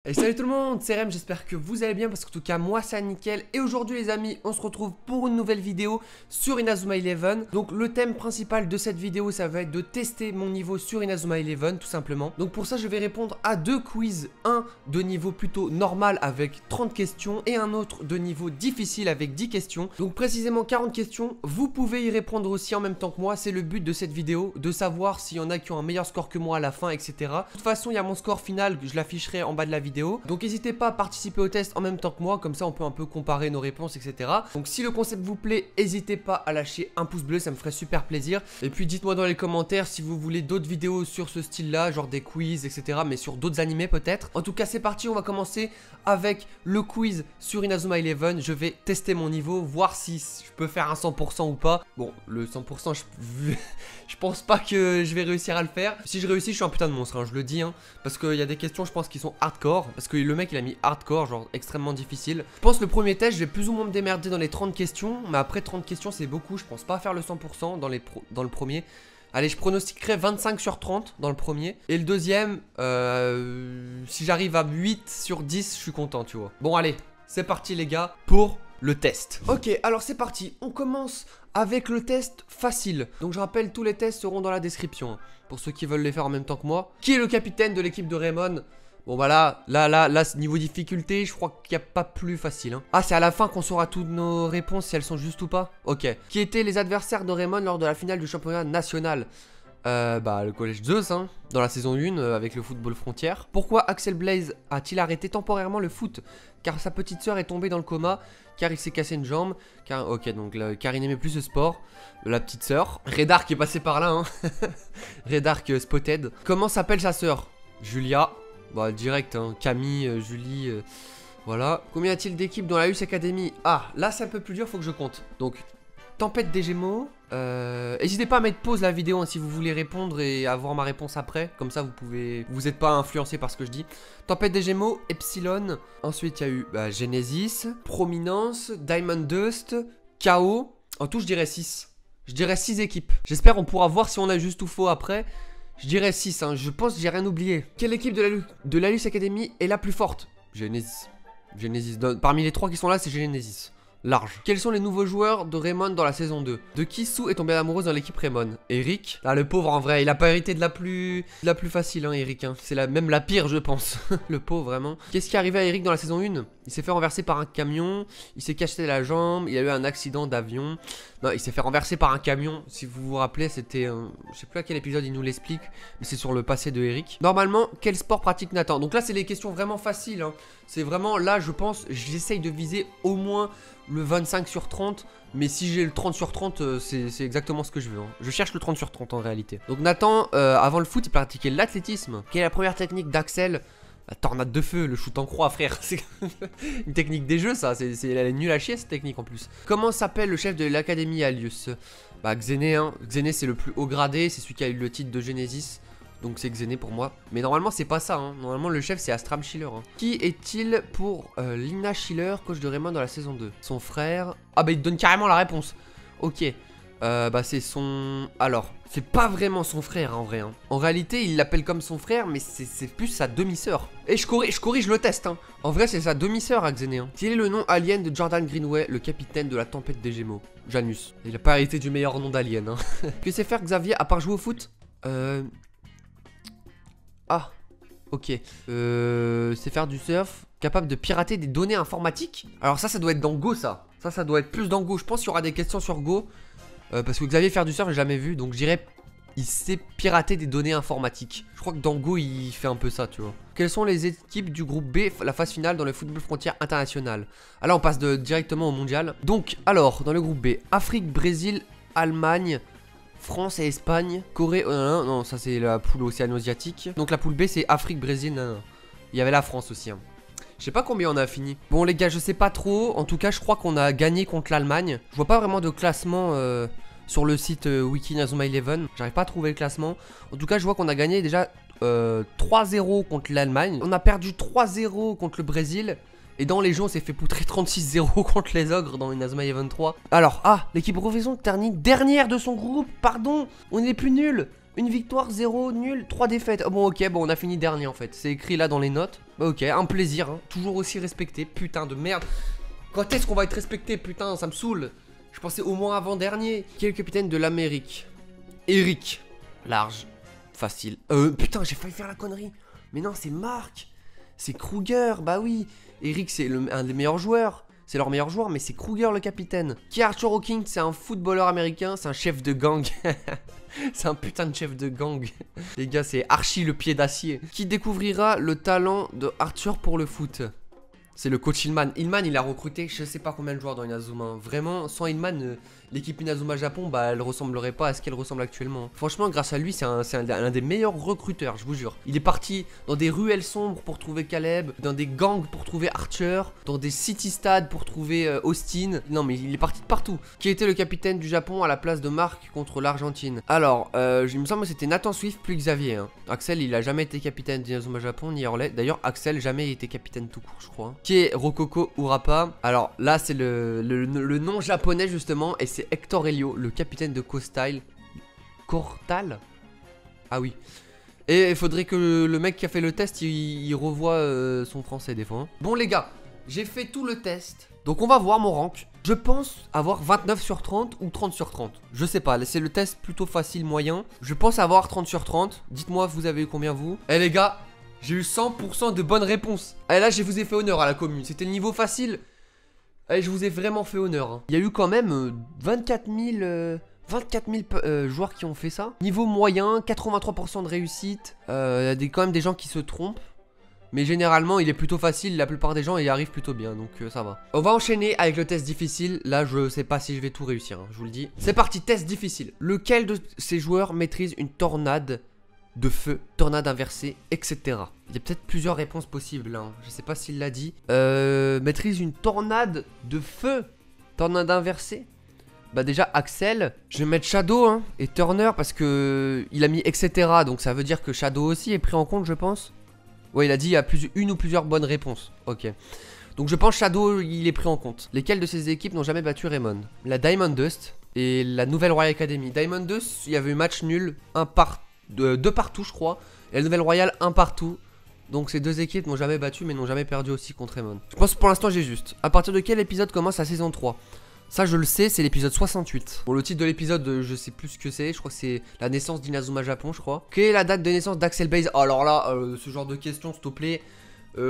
Et salut tout le monde, c'est Rem, j'espère que vous allez bien parce qu'en tout cas moi c'est nickel. Et aujourd'hui les amis, on se retrouve pour une nouvelle vidéo sur Inazuma Eleven. Donc le thème principal de cette vidéo, ça va être de tester mon niveau sur Inazuma Eleven tout simplement. Donc pour ça je vais répondre à deux quiz, un de niveau plutôt normal avec 30 questions et un autre de niveau difficile avec 10 questions. Donc précisément 40 questions, vous pouvez y répondre aussi en même temps que moi, c'est le but de cette vidéo, de savoir s'il y en a qui ont un meilleur score que moi à la fin, etc. De toute façon il y a mon score final, je l'afficherai en bas de la vidéo. Donc n'hésitez pas à participer au test en même temps que moi, comme ça on peut un peu comparer nos réponses, etc. Donc si le concept vous plaît, n'hésitez pas à lâcher un pouce bleu, ça me ferait super plaisir. Et puis dites-moi dans les commentaires si vous voulez d'autres vidéos sur ce style là, genre des quiz, etc. Mais sur d'autres animés peut-être. En tout cas c'est parti, on va commencer avec le quiz sur Inazuma Eleven. Je vais tester mon niveau, voir si je peux faire un 100% ou pas. Bon, le 100% je pense pas que je vais réussir à le faire. Si je réussis je suis un putain de monstre, hein, je le dis, hein, parce qu'il y a des questions je pense qui sont hardcore. Parce que le mec il a mis hardcore, genre extrêmement difficile. Je pense que le premier test je vais plus ou moins me démerder dans les 30 questions. Mais après 30 questions c'est beaucoup, je pense pas faire le 100% dans le premier. Allez, je pronostiquerai 25 sur 30 dans le premier. Et le deuxième, si j'arrive à 8 sur 10, je suis content, tu vois. Bon, allez, c'est parti les gars pour le test. Ok, alors c'est parti. On commence avec le test facile. Donc je rappelle, tous les tests seront dans la description, hein, pour ceux qui veulent les faire en même temps que moi. Qui est le capitaine de l'équipe de Raymond? Bon bah là, niveau difficulté, je crois qu'il n'y a pas plus facile, hein. Ah, c'est à la fin qu'on saura toutes nos réponses, si elles sont justes ou pas. Ok. Qui étaient les adversaires de Raymond lors de la finale du championnat national? Bah le collège Zeus, hein, dans la saison 1 avec le football frontière. Pourquoi Axel Blaze a-t-il arrêté temporairement le foot? Car sa petite sœur est tombée dans le coma, car il s'est cassé une jambe, car il n'aimait plus ce sport. La petite sœur. Redark est passé par là, hein. Redark spotted. Comment s'appelle sa sœur? Julia. Bah direct, hein. Camille, Julie, voilà. Combien y a-t-il d'équipes dans la US Academy? Ah, là c'est un peu plus dur, faut que je compte. Donc, Tempête des Gémeaux. N'hésitez pas à mettre pause la vidéo, hein, si vous voulez répondre et avoir ma réponse après. Comme ça vous n'êtes pas influencé par ce que je dis. Tempête des Gémeaux, Epsilon. Ensuite il y a eu Genesis, Prominence, Diamond Dust, KO. En tout je dirais 6. Je dirais 6 équipes. J'espère on pourra voir si on a juste ou faux après. Je dirais 6, hein. Je pense que j'ai rien oublié. Quelle équipe de la Lus Academy est la plus forte? Genesis. Parmi les 3 qui sont là, c'est Genesis. Large. Quels sont les nouveaux joueurs de Raymond dans la saison 2? De qui Sue est tombée amoureuse dans l'équipe Raymond? Eric. Ah, le pauvre en vrai, il a pas hérité de la plus facile, hein, Eric, hein. C'est même la pire, je pense. Le pauvre, vraiment. Qu'est-ce qui est arrivé à Eric dans la saison 1? Il s'est fait renverser par un camion, il s'est cassé la jambe, il a eu un accident d'avion. Non, il s'est fait renverser par un camion. Si vous vous rappelez, c'était... je sais plus à quel épisode il nous l'explique, mais c'est sur le passé de Eric. Normalement, quel sport pratique Nathan? Donc là, c'est les questions vraiment faciles, hein. C'est vraiment, là, je pense, j'essaye de viser au moins le 25 sur 30. Mais si j'ai le 30 sur 30, c'est exactement ce que je veux, hein. Je cherche le 30 sur 30 en réalité. Donc Nathan, avant le foot, il pratiquait l'athlétisme. Quelle est la première technique d'Axel? La tornade de feu, le shoot en croix, frère. C'est une technique des jeux, ça. Elle est nulle à chier, cette technique en plus. Comment s'appelle le chef de l'académie Alius? Bah, Xené, hein. Xené, c'est le plus haut gradé. C'est celui qui a eu le titre de Genesis. Donc, c'est Xené pour moi. Mais normalement, c'est pas ça, hein. Normalement, le chef, c'est Astram Schiller, hein. Qui est-il pour Lina Schiller, coach de Raymond dans la saison 2? Son frère. Ah, bah, il te donne carrément la réponse. Ok. Bah, c'est son... Alors, c'est pas vraiment son frère, hein, en vrai, hein. En réalité, il l'appelle comme son frère, mais c'est plus sa demi-sœur. Et je corrige le test, hein. En vrai, c'est sa demi-sœur, à Xené, hein. Quel est le nom alien de Jordan Greenway, le capitaine de la tempête des Gémeaux? Janus. Il a pas hérité du meilleur nom d'alien, hein. Que sait faire Xavier à part jouer au foot? Ah, ok. C'est faire du surf. Capable de pirater des données informatiques. Alors ça doit être dans Go, ça. Ça doit être plus dans Go. Je pense qu'il y aura des questions sur Go. Parce que Xavier faire du surf, j'ai jamais vu. Donc je dirais, il sait pirater des données informatiques. Je crois que dans Go, il fait un peu ça, tu vois. Quelles sont les équipes du groupe B, la phase finale dans le football frontière international? Ah là, on passe directement au mondial. Donc, alors, dans le groupe B, Afrique, Brésil, Allemagne, France et Espagne, Corée... non, ça c'est la poule océano-asiatique. Donc la poule B, c'est Afrique, Brésil, non. Il y avait la France aussi, hein. Je sais pas combien on a fini. Bon les gars, je sais pas trop. En tout cas, je crois qu'on a gagné contre l'Allemagne. Je vois pas vraiment de classement sur le site Wiki Inazuma Eleven. J'arrive pas à trouver le classement. En tout cas, je vois qu'on a gagné déjà 3-0 contre l'Allemagne. On a perdu 3-0 contre le Brésil. Et dans les jeux, on s'est fait poutrer 36-0 contre les ogres dans Inazuma Eleven 3. Alors, l'équipe Profession termine dernière de son groupe. Pardon, on est les plus nuls. Une victoire, 0, nul, 3 défaites. Oh, bon, ok, bon, on a fini dernier en fait. C'est écrit là dans les notes. Bah, ok, un plaisir, hein. Toujours aussi respecté. Putain de merde. Quand est-ce qu'on va être respecté? Putain, ça me saoule. Je pensais au moins avant-dernier. Qui est le capitaine de l'Amérique? Eric. Large. Facile. Putain, j'ai failli faire la connerie. Mais non, c'est Marc. C'est Kruger, bah oui. Eric, c'est un des meilleurs joueurs. C'est leur meilleur joueur, mais c'est Kruger le capitaine. Qui est Arthur Hawking? C'est un footballeur américain, c'est un chef de gang. C'est un putain de chef de gang. Les gars, c'est Archie le pied d'acier. Qui découvrira le talent de Arthur pour le foot? C'est le coach Ilman. Ilman, il a recruté je sais pas combien de joueurs dans Inazuma. Vraiment, sans Ilman, l'équipe Inazuma Japon, bah, elle ressemblerait pas à ce qu'elle ressemble actuellement. Franchement, grâce à lui, c'est un des meilleurs recruteurs, je vous jure. Il est parti dans des ruelles sombres pour trouver Caleb, dans des gangs pour trouver Archer, dans des city stades pour trouver Austin. Non, mais il est parti de partout. Qui était le capitaine du Japon à la place de Marc contre l'Argentine? Alors, il me semble que c'était Nathan Swift plus Xavier. Hein. Axel, il a jamais été capitaine d'Inazuma Japon, ni Orlais. D'ailleurs, Axel jamais été capitaine tout court, je crois. Qui est Rokoko Urapa. Alors là, c'est le nom japonais justement, et c'est Hector Helio, le capitaine de Co-Style. Cortal? Ah oui. Et il faudrait que le mec qui a fait le test, il revoie son français des fois. Hein. Bon les gars, j'ai fait tout le test. Donc on va voir mon rank. Je pense avoir 29 sur 30 ou 30 sur 30. Je sais pas, c'est le test plutôt facile, moyen. Je pense avoir 30 sur 30. Dites-moi, vous avez eu combien vous? Eh les gars, j'ai eu 100% de bonnes réponses. Et là, je vous ai fait honneur à la commune. C'était le niveau facile. Et je vous ai vraiment fait honneur. Hein. Il y a eu quand même 24 000 joueurs qui ont fait ça. Niveau moyen, 83% de réussite. Il y a quand même des gens qui se trompent. Mais généralement, il est plutôt facile. La plupart des gens y arrivent plutôt bien. Donc ça va. On va enchaîner avec le test difficile. Là, je sais pas si je vais tout réussir. Hein, je vous le dis. C'est parti, test difficile. Lequel de ces joueurs maîtrise une tornade de feu, tornade inversée, etc. Il y a peut-être plusieurs réponses possibles hein. Je sais pas s'il l'a dit. Maîtrise une tornade de feu, tornade inversée. Bah déjà Axel, je vais mettre Shadow hein, et Turner parce que il a mis etc. Donc ça veut dire que Shadow aussi est pris en compte je pense. Ouais il a dit il y a une ou plusieurs bonnes réponses. Ok. Donc je pense Shadow il est pris en compte. Lesquelles de ces équipes n'ont jamais battu Raymond? La Diamond Dust et la Nouvelle Royal Academy. Diamond Dust, il y avait eu match nul, deux partout je crois. Et la Nouvelle Royale, un partout. Donc ces deux équipes n'ont jamais battu mais n'ont jamais perdu aussi contre Raymond. Je pense que pour l'instant j'ai juste. À partir de quel épisode commence la saison 3? Ça je le sais, c'est l'épisode 68. Bon le titre de l'épisode je sais plus ce que c'est. Je crois que c'est la naissance d'Inazuma Japon je crois. Quelle est la date de naissance d'Axel Blaze? Oh, alors là ce genre de questions s'il te plaît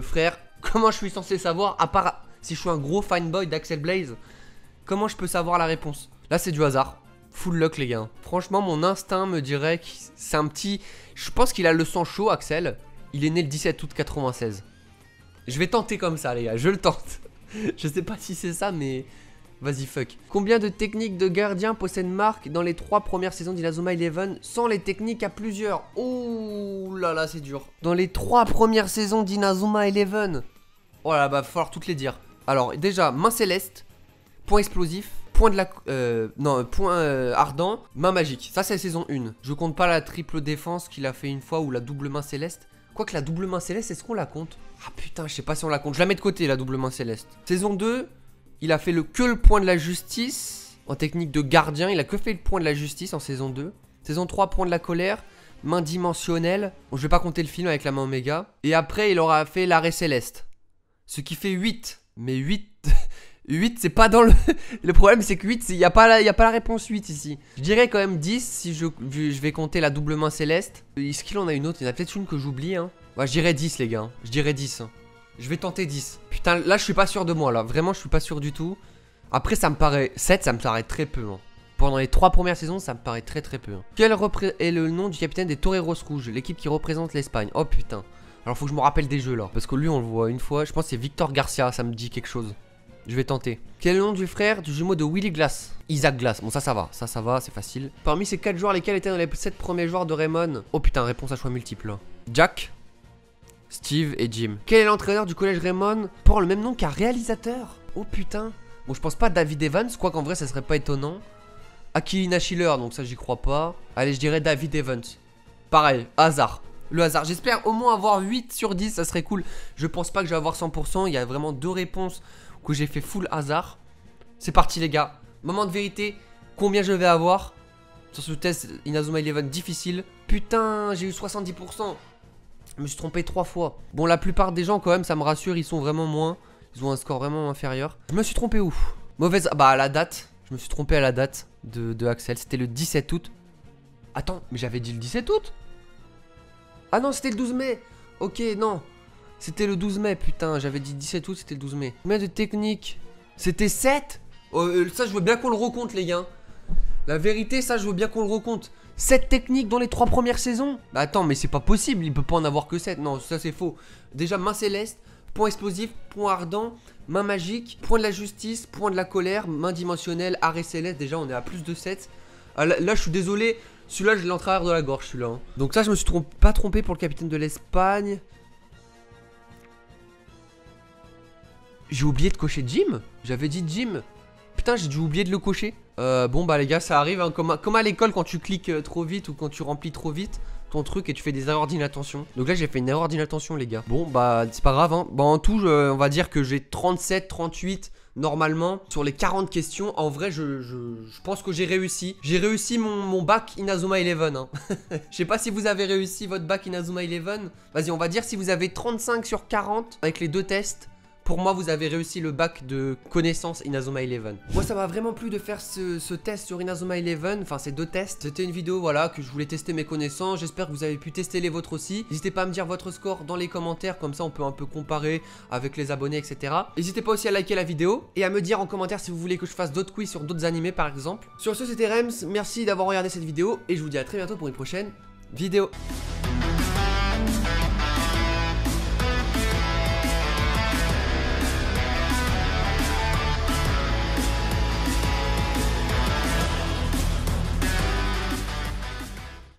frère, comment je suis censé savoir? À part si je suis un gros fanboy d'Axel Blaze, comment je peux savoir la réponse? Là c'est du hasard. Full luck les gars. Franchement mon instinct me dirait que c'est un petit... Je pense qu'il a le sang chaud Axel. Il est né le 17 août 96. Je vais tenter comme ça les gars, je le tente. Je sais pas si c'est ça mais... Vas-y fuck. Combien de techniques de gardien possède Marc dans les 3 premières saisons d'Inazuma Eleven sans les techniques à plusieurs? Oh là là c'est dur. Dans les 3 premières saisons d'Inazuma Eleven. Oh là bah va falloir toutes les dire. Alors déjà main céleste, point explosif, point de la... point ardent, main magique. Ça c'est la saison 1. Je compte pas la triple défense qu'il a fait une fois ou la double main céleste. Quoique la double main céleste, est-ce qu'on la compte? Ah putain, je sais pas si on la compte. Je la mets de côté la double main céleste. Saison 2, il a fait que le point de la justice. En technique de gardien, il a que fait le point de la justice en saison 2. Saison 3, point de la colère. Main dimensionnelle. Bon, je vais pas compter le film avec la main Oméga. Et après, il aura fait l'arrêt céleste. Ce qui fait 8. Mais 8... 8 c'est pas dans le... Le problème c'est que 8 il n'y a pas la réponse 8 ici. Je dirais quand même 10 si je vais compter la double main céleste. Est-ce qu'il en a une autre? Il y en a peut-être une que j'oublie hein. Ouais je dirais 10 les gars. Je dirais 10 hein. Je vais tenter 10. Putain là je suis pas sûr de moi là. Vraiment je suis pas sûr du tout. Après ça me paraît... 7 ça me paraît très peu hein. Pendant les 3 premières saisons ça me paraît très peu hein. Quel est le nom du capitaine des Toreros Rouges? L'équipe qui représente l'Espagne. Oh putain. Alors faut que je me rappelle des jeux là. Parce que lui on le voit une fois. Je pense que c'est Victor Garcia. Ça me dit quelque chose. Je vais tenter. Quel est le nom du frère du jumeau de Willy Glass? Isaac Glass. Bon, ça va. Ça va, c'est facile. Parmi ces 4 joueurs, lesquels étaient dans les 7 premiers joueurs de Raymond? Oh putain, réponse à choix multiple. Là. Jack, Steve et Jim. Quel est l'entraîneur du collège Raymond? Pour le même nom qu'un réalisateur? Oh putain. Bon, je pense pas David Evans. Quoi qu'en vrai, ça serait pas étonnant. Akilina Schiller, donc ça, j'y crois pas. Allez, je dirais David Evans. Pareil, hasard. Le hasard. J'espère au moins avoir 8 sur 10. Ça serait cool. Je pense pas que je vais avoir 100%. Il y a vraiment 2 réponses que j'ai fait full hasard. C'est parti les gars. Moment de vérité. Combien je vais avoir? sur ce test Inazuma Eleven difficile. Putain, j'ai eu 70%. Je me suis trompé 3 fois. Bon, la plupart des gens, quand même, ça me rassure, ils sont vraiment moins. Ils ont un score vraiment inférieur. Je me suis trompé où? Mauvaise... Bah, à la date. Je me suis trompé à la date de Axel. C'était le 17 août. Attends, mais j'avais dit le 17 août? Ah non, c'était le 12 mai. Ok, non. C'était le 12 mai, putain. J'avais dit 17 août, c'était le 12 mai. Combien de techniques? C'était 7? Ça, je veux bien qu'on le recompte, les gars. La vérité, ça, je veux bien qu'on le recompte. 7 techniques dans les 3 premières saisons? Bah attends, mais c'est pas possible, il peut pas en avoir que 7. Non, ça c'est faux. Déjà, main céleste, point explosif, point ardent, main magique, point de la justice, point de la colère, main dimensionnelle, arrêt céleste. Déjà, on est à plus de 7. Ah, là, je suis désolé, celui-là, je l'ai en travers de la gorge, celui-là. Hein. Donc ça, je me suis pas trompé pour le capitaine de l'Espagne. J'ai oublié de cocher Jim. J'avais dit Jim. Putain, j'ai dû oublier de le cocher. Bon bah les gars, ça arrive hein, comme à l'école quand tu cliques trop vite ou quand tu remplis trop vite ton truc et tu fais des erreurs d'inattention. Donc là j'ai fait une erreur d'inattention les gars. Bon bah c'est pas grave hein. Bah en tout on va dire que j'ai 37, 38 normalement sur les 40 questions. En vrai je pense que j'ai réussi. J'ai réussi mon bac Inazuma Eleven hein. Je sais pas si vous avez réussi votre bac Inazuma Eleven. Vas-y on va dire si vous avez 35 sur 40 avec les deux tests. Pour moi, vous avez réussi le bac de connaissances Inazuma Eleven. Moi, ça m'a vraiment plu de faire ce test sur Inazuma Eleven. Enfin, ces deux tests. C'était une vidéo, voilà, que je voulais tester mes connaissances. J'espère que vous avez pu tester les vôtres aussi. N'hésitez pas à me dire votre score dans les commentaires. Comme ça, on peut un peu comparer avec les abonnés, etc. N'hésitez pas aussi à liker la vidéo et à me dire en commentaire si vous voulez que je fasse d'autres quiz sur d'autres animés, par exemple. Sur ce, c'était Rems. Merci d'avoir regardé cette vidéo et je vous dis à très bientôt pour une prochaine vidéo.